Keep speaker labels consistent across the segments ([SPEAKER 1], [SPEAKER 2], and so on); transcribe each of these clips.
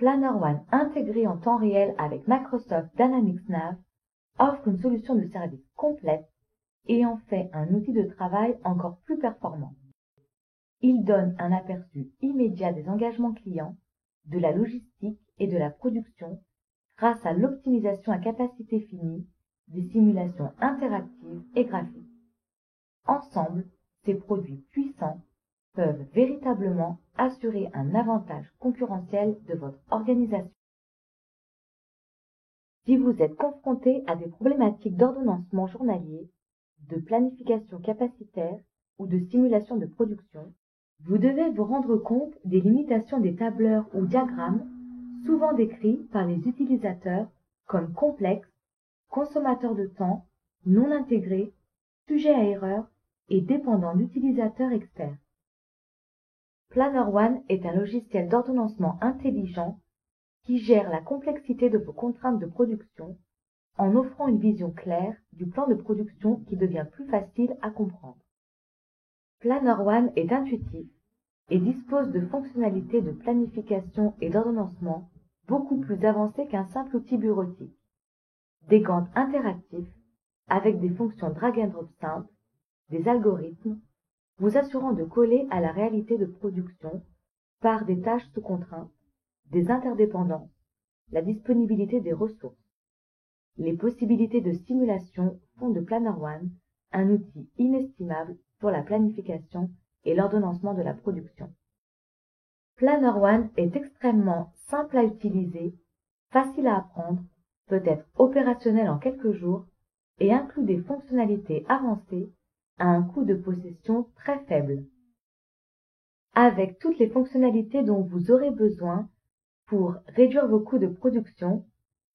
[SPEAKER 1] Planner One intégré en temps réel avec Microsoft Dynamics Nav offre une solution de service complète et en fait un outil de travail encore plus performant. Il donne un aperçu immédiat des engagements clients, de la logistique et de la production grâce à l'optimisation à capacité finie, des simulations interactives et graphiques. Ensemble, ces produits puissants peuvent véritablement assurer un avantage concurrentiel de votre organisation. Si vous êtes confronté à des problématiques d'ordonnancement journalier, de planification capacitaire ou de simulation de production, vous devez vous rendre compte des limitations des tableurs ou diagrammes, souvent décrits par les utilisateurs comme complexes, consommateurs de temps, non intégrés, sujets à erreur et dépendants d'utilisateurs experts. Planner One est un logiciel d'ordonnancement intelligent qui gère la complexité de vos contraintes de production en offrant une vision claire du plan de production qui devient plus facile à comprendre. Planner One est intuitif et dispose de fonctionnalités de planification et d'ordonnancement beaucoup plus avancées qu'un simple outil bureautique. Des gantes interactifs avec des fonctions drag and drop simples, des algorithmes, vous assurant de coller à la réalité de production par des tâches sous contrainte, des interdépendances, la disponibilité des ressources. Les possibilités de simulation font de Planner One un outil inestimable pour la planification et l'ordonnancement de la production. Planner One est extrêmement simple à utiliser, facile à apprendre, peut être opérationnel en quelques jours et inclut des fonctionnalités avancées à un coût de possession très faible. Avec toutes les fonctionnalités dont vous aurez besoin pour réduire vos coûts de production,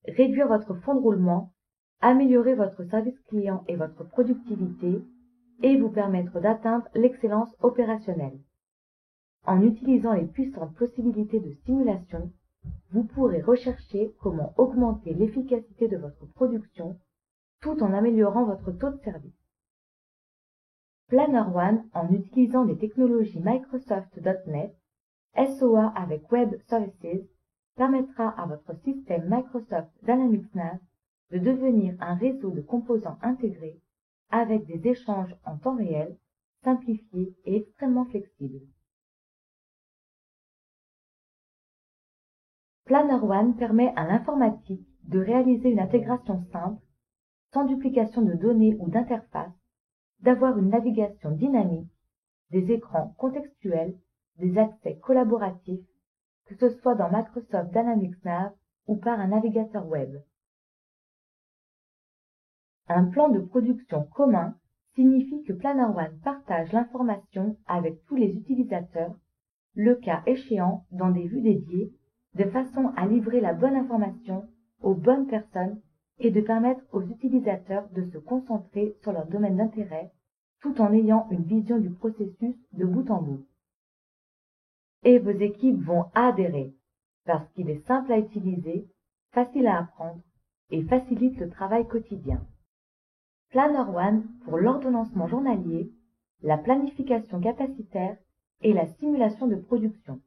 [SPEAKER 1] réduire votre fonds de roulement, améliorer votre service client et votre productivité et vous permettre d'atteindre l'excellence opérationnelle. En utilisant les puissantes possibilités de simulation, vous pourrez rechercher comment augmenter l'efficacité de votre production tout en améliorant votre taux de service. Planner One, en utilisant les technologies Microsoft.NET, SOA avec Web Services, permettra à votre système Microsoft Dynamics Nav de devenir un réseau de composants intégrés avec des échanges en temps réel, simplifiés et extrêmement flexibles. Planner One permet à l'informatique de réaliser une intégration simple, sans duplication de données ou d'interface, d'avoir une navigation dynamique, des écrans contextuels, des accès collaboratifs, que ce soit dans Microsoft Dynamics Nav ou par un navigateur web. Un plan de production commun signifie que Planner One partage l'information avec tous les utilisateurs, le cas échéant dans des vues dédiées, de façon à livrer la bonne information aux bonnes personnes et de permettre aux utilisateurs de se concentrer sur leur domaine d'intérêt tout en ayant une vision du processus de bout en bout. Et vos équipes vont adhérer parce qu'il est simple à utiliser, facile à apprendre et facilite le travail quotidien. Planner One pour l'ordonnancement journalier, la planification capacitaire et la simulation de production.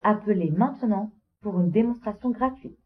[SPEAKER 1] Appelez maintenant pour une démonstration gratuite.